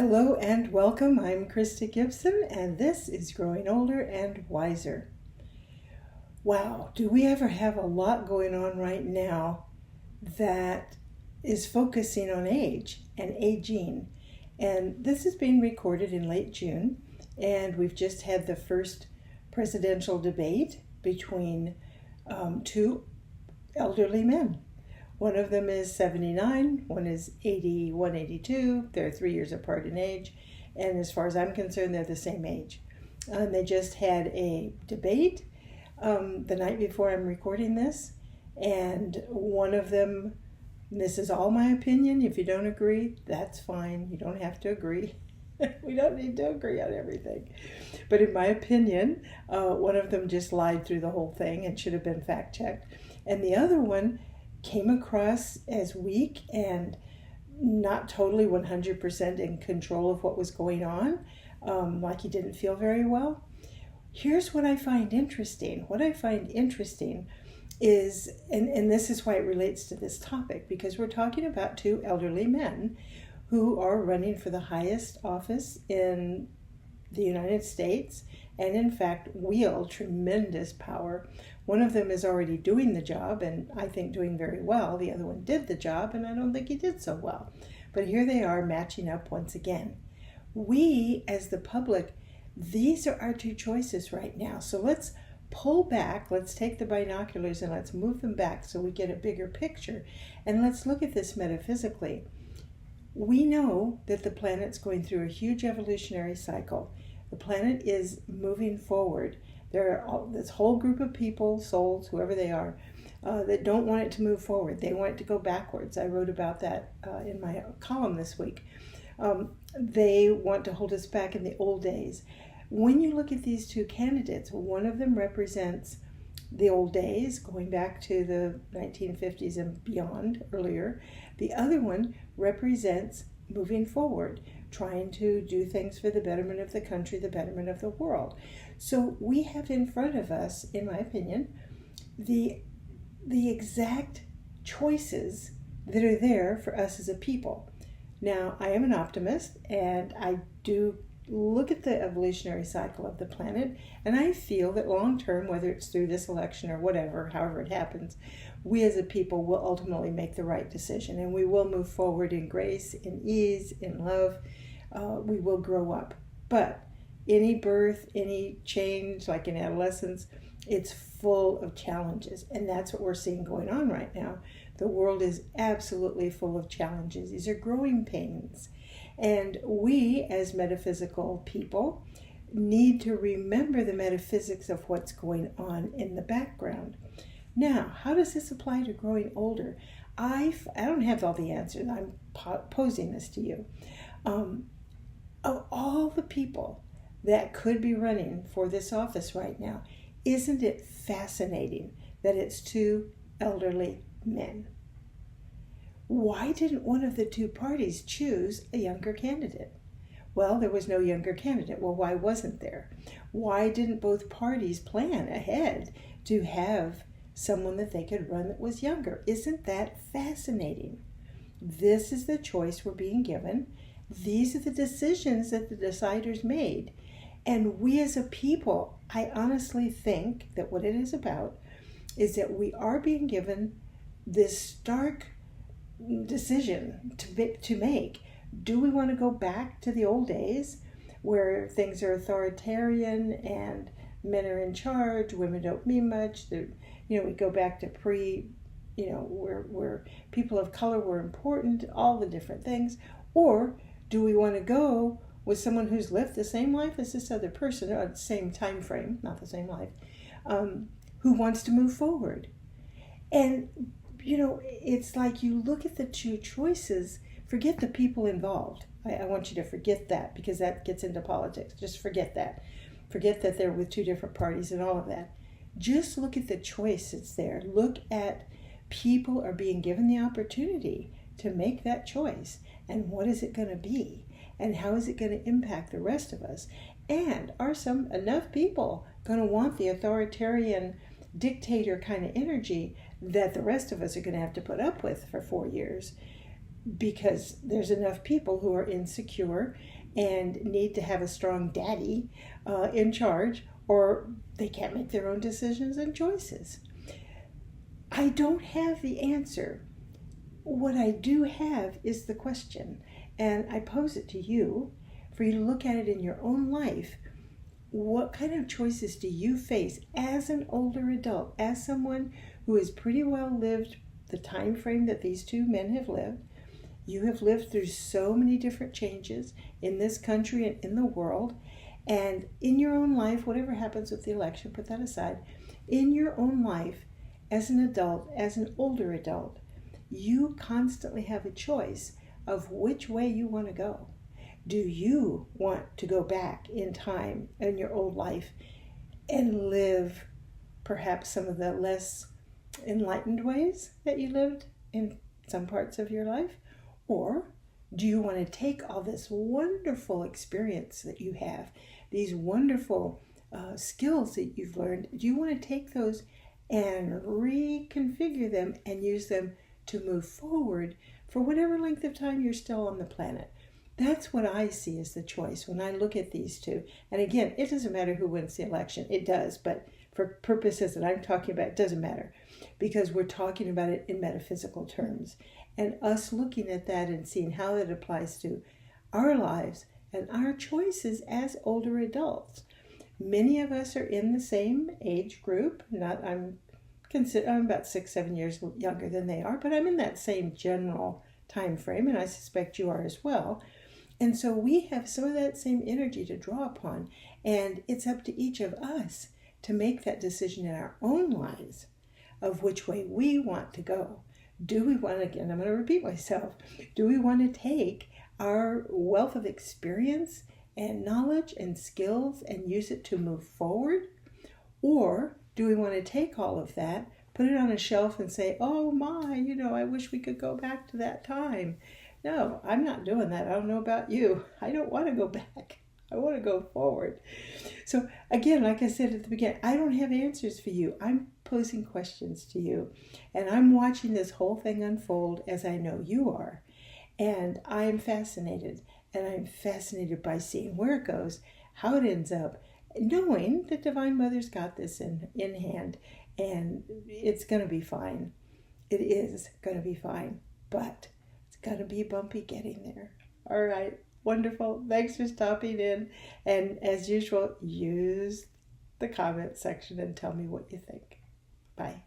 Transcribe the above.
Hello and welcome. I'm Krista Gibson, and this is Growing Older and Wiser. Wow, do we ever have a lot going on right now that is focusing on age and aging? And this is being recorded in late June, and we've just had the first presidential debate between two elderly men. One of them is 79, one is 81, 82. They're 3 years apart in age. And as far as I'm concerned, they're the same age. They just had a debate the night before I'm recording this. And one of them, and this is all my opinion. If you don't agree, that's fine. You don't have to agree. We don't need to agree on everything. But in my opinion, one of them just lied through the whole thing and should have been fact-checked. And the other one came across as weak and not totally 100% in control of what was going on, like he didn't feel very well. Here's what I find interesting. What I find interesting is, and this is why it relates to this topic, because we're talking about two elderly men who are running for the highest office in the United States and in fact wield tremendous power. One of them is already doing the job, and I think doing very well. The other one did the job, and I don't think he did so well. But here they are matching up once again. We, as the public, these are our two choices right now. So let's pull back, let's take the binoculars and let's move them back so we get a bigger picture. And let's look at this metaphysically. We know that the planet's going through a huge evolutionary cycle. The planet is moving forward. There are this whole group of people, souls, whoever they are, that don't want it to move forward. They want it to go backwards. I wrote about that in my column this week. They want to hold us back in the old days. When you look at these two candidates, one of them represents the old days, going back to the 1950s and beyond, earlier. The other one represents moving forward, trying to do things for the betterment of the country, the betterment of the world. So we have in front of us, in my opinion, the exact choices that are there for us as a people. Now, I am an optimist, and I do look at the evolutionary cycle of the planet, and I feel that long term, whether it's through this election or whatever, however it happens, we as a people will ultimately make the right decision, and we will move forward in grace, in ease, in love. We will grow up. But any birth, any change, like in adolescence, it's full of challenges, and that's what we're seeing going on right now. The world is absolutely full of challenges. These are growing pains. And we, as metaphysical people, need to remember the metaphysics of what's going on in the background. Now, how does this apply to growing older? I don't have all the answers. I'm posing this to you. Of all the people that could be running for this office right now, isn't it fascinating that it's two elderly men? Why didn't one of the two parties choose a younger candidate? Well, there was no younger candidate. Well, why wasn't there? Why didn't both parties plan ahead to have someone that they could run that was younger? Isn't that fascinating? This is the choice we're being given. These are the decisions that the deciders made. And we as a people, I honestly think that what it is about is that we are being given this stark decision to make. Do we want to go back to the old days where things are authoritarian and men are in charge, women don't mean much? We go back to where people of color were important, all the different things. Or do we want to go with someone who's lived the same life as this other person, or the same time frame, not the same life, who wants to move forward? And it's like you look at the two choices, forget the people involved. I want you to forget that, because that gets into politics. Just forget that. Forget that they're with two different parties and all of that. Just look at the choice that's there. Look at people are being given the opportunity to make that choice. And what is it going to be? And how is it going to impact the rest of us? And are enough people going to want the authoritarian dictator kind of energy that the rest of us are going to have to put up with for 4 years? because there's enough people who are insecure and need to have a strong daddy in charge, or they can't make their own decisions and choices. I don't have the answer. What I do have is the question, and I pose it to you for you to look at it in your own life. What kind of choices do you face as an older adult, as someone who has pretty well lived the time frame that these two men have lived? You have lived through so many different changes in this country and in the world, and in your own life, whatever happens with the election, put that aside, in your own life, as an adult, as an older adult, you constantly have a choice of which way you want to go. Do you want to go back in time in your old life and live perhaps some of the less enlightened ways that you lived in some parts of your life? Or do you want to take all this wonderful experience that you have, these wonderful skills that you've learned, do you want to take those and reconfigure them and use them to move forward for whatever length of time you're still on the planet? That's what I see as the choice when I look at these two. And again, it doesn't matter who wins the election. It does, but for purposes that I'm talking about, it doesn't matter, because we're talking about it in metaphysical terms. And us looking at that and seeing how that applies to our lives and our choices as older adults. Many of us are in the same age group. I'm about 6-7 years younger than they are, but I'm in that same general time frame, and I suspect you are as well. And so we have some of that same energy to draw upon, and it's up to each of us to make that decision in our own lives of which way we want to go. Do we want to, again, I'm going to repeat myself, do we want to take our wealth of experience and knowledge and skills and use it to move forward? Or do we want to take all of that, put it on a shelf and say, oh my, I wish we could go back to that time? No, I'm not doing that. I don't know about you. I don't want to go back. I want to go forward. So again, like I said at the beginning, I don't have answers for you. I'm posing questions to you. And I'm watching this whole thing unfold as I know you are. And I am fascinated. And I'm fascinated by seeing where it goes, how it ends up, knowing that Divine Mother's got this in hand. And it's going to be fine. It is going to be fine. But it's going to be bumpy getting there. All right. Wonderful. Thanks for stopping in. And as usual, use the comment section and tell me what you think. Bye.